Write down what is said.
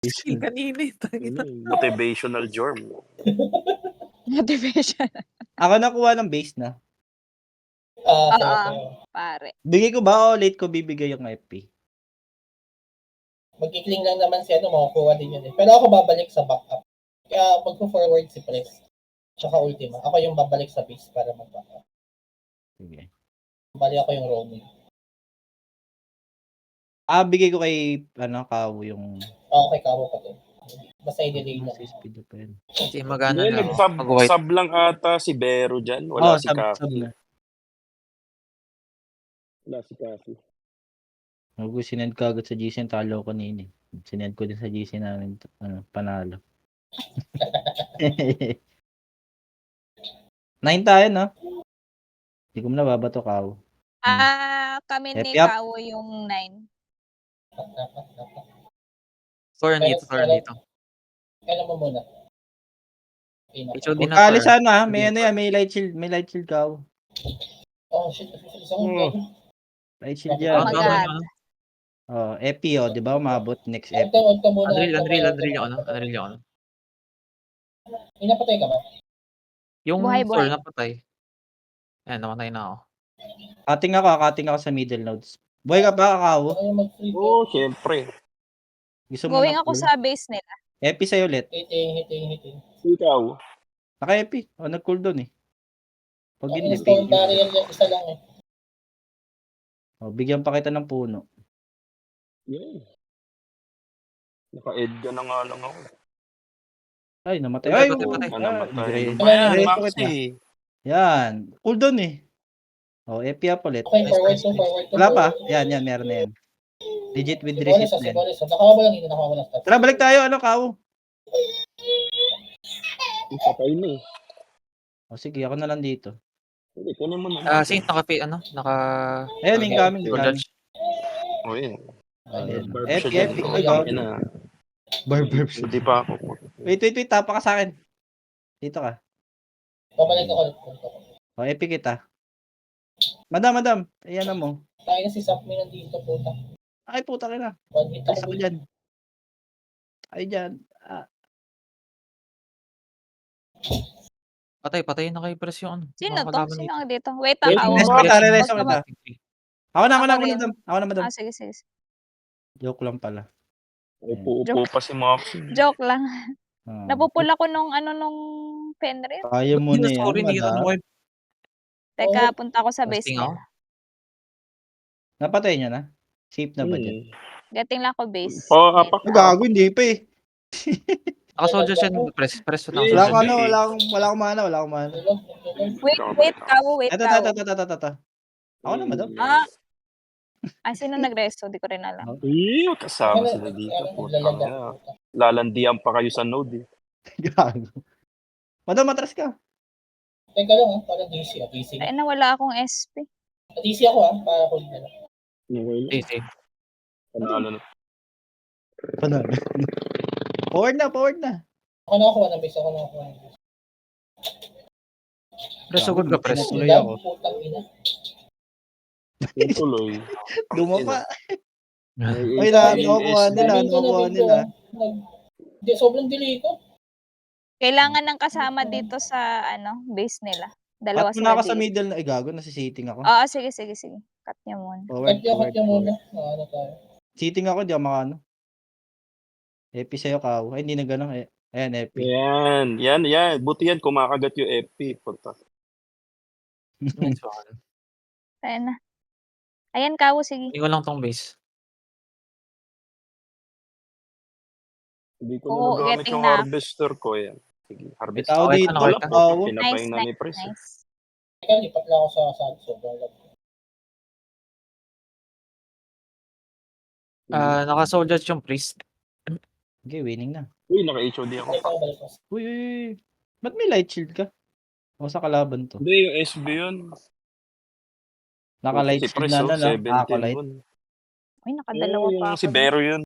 Skill kanina eh. Ano eh, motivational Jorm. Motivation. Ako nakuha ng base na. Oo, pare. Bigay ko ba o late ko bibigay yung FP? Magkikling lang naman si ano, makukuha din yun eh. Pero ako babalik sa backup. Kaya magpo-forward si Press. Tsaka Ultima. Ako yung babalik sa base para mag-backup. Sige. Bali ako yung roaming. Bigay ko kay, Kao yung... Okay, kamo pa din. Basta i-delay na. Speed of pen. Hindi magana Hindi, na. nag-sub lang ata si Bero dyan. Wala si sub Kaki. na. Wala si Kaki. Sinend ko agad sa GC, talo ko nini. Sinend ko din sa GC namin, panalo. 9 tayo, no? Hindi ko na babato, Kao. Kami ni Happy up. Kao yung 9. Score dito, score dito. Kailan mo muna? HOD na Kali score. sana, may ano yan, may light shield, Kao. Oh shit, Light shield Oh yan. my God. Epi, di ba? Umabot next Epi. Huwag ka muna. Unreal ako, no? Inapatay ka ba? Yung Buhay. Thor napatay. Ayan, namatay na ako. Cutting ako sa middle nodes. Buhay ka ba, Kao? Oo, syempre. Gusto mo Going na ako cool? sa base nila. Epi sa'yo ulit. Hitting. Ikaw. Naka-Epi. Nag-cooldown eh. Pag hindi, Storm barrier yan, isa lang eh. Bigyan pa kita ng puno. Yeah. Naka-edga na nga lang ako. Ay, namatay. Patay, Ay, patay. Namatay. Ayan, Ayan, resto Maxi. Yan. Cooldown eh. Epi up ulit. Okay, forward to. Wala pa. Yan, meron na yan. Legit with reset na yan. Nakawa mo lang dito, nakawa mo lang. Tara, balik tayo. Kao? Patay na eh. Sige, ako na lang dito. Hindi, kunin mo na. Saint, Ayun, incoming. O yun. Epi. Ay, gabi. Barber. Hindi pa ako. Wait. Tapa ka sa akin. Dito ka. Babalik ako. Epi kita. Madam. Ayan na mo. Tayo na si Sapmi nandito, puta. Ay, puta ka na. One hit Alis ako ako dyan. Ay, dyan. Patay na kay Press yung ano. Sino to? Nakakalaban Sino dito. ang dito? Wait, Wait, Kao. resto kita. Ako na, madam. Sige. Joke lang pala. Upo pa si Maxi. Joke lang. Napupula ko nung Fenrir. Kaya mo na yan, Sorry, hindi madam. na Teka, punta ako sa base Testing ako. nila. Napatay niya na? Safe na ba dyan? Getting lang ako base. Apak. Gago, hindi pa eh. Naka-soldier siya ng Press. Press na Wala ako. akong mana. Wait, Kao. Wait, Ito. Kao. Ako na, madam. Sino nag-resto? Di ko rin alam. Kasama sila dito. Lalandian pa kayo sa node eh. Gago. Madam, matras ka. Teka lang parang DC. Ay, nawala akong SP. DC ako para hold na lang. Easy. Panalo na. Forward na. Ako nakakuha ng base. Press, so good ka, Press. Tuloy ako. Putang ina. Tuloy. Dumapa. Ay, nakukuha nila. Hindi, sobrang delay ko. Kailangan ng kasama dito sa base nila. Dalawa At sila ako sa dito. middle na gago, nasa-sitting ako. Oo, sige. Cut niya muna. Cut niya muna. Ano tayo? Sitting ako, di ako makano. Epi sa'yo, Kao. Ay, hindi na gano'n. Ayan, Epi. Yan. Buti yan, kumakagat yung FP. Punta. Next one. Ayan na. Ayan, Kao, sige. Hindi ko lang tong base. Hindi ko Oo, na nagamit getting yung na. harvester ko. Yan. Sige, harvest. Tao Okay, dito, okay. Kao. Pinatay na ni Nice. Press. Teka, lipat lang ako sa sobrang lag. Naka-soldier yung Priest. Okay, winning na. Uy, naka-HOD ako. Balik ako. Uy. Ba't may light shield ka? O sa kalaban to? Hindi, yung SB yun. Naka-light Si shield Press, na, 17 Ako light. yun. Uy, nakadalawa pa Yung ako. si Bero yun.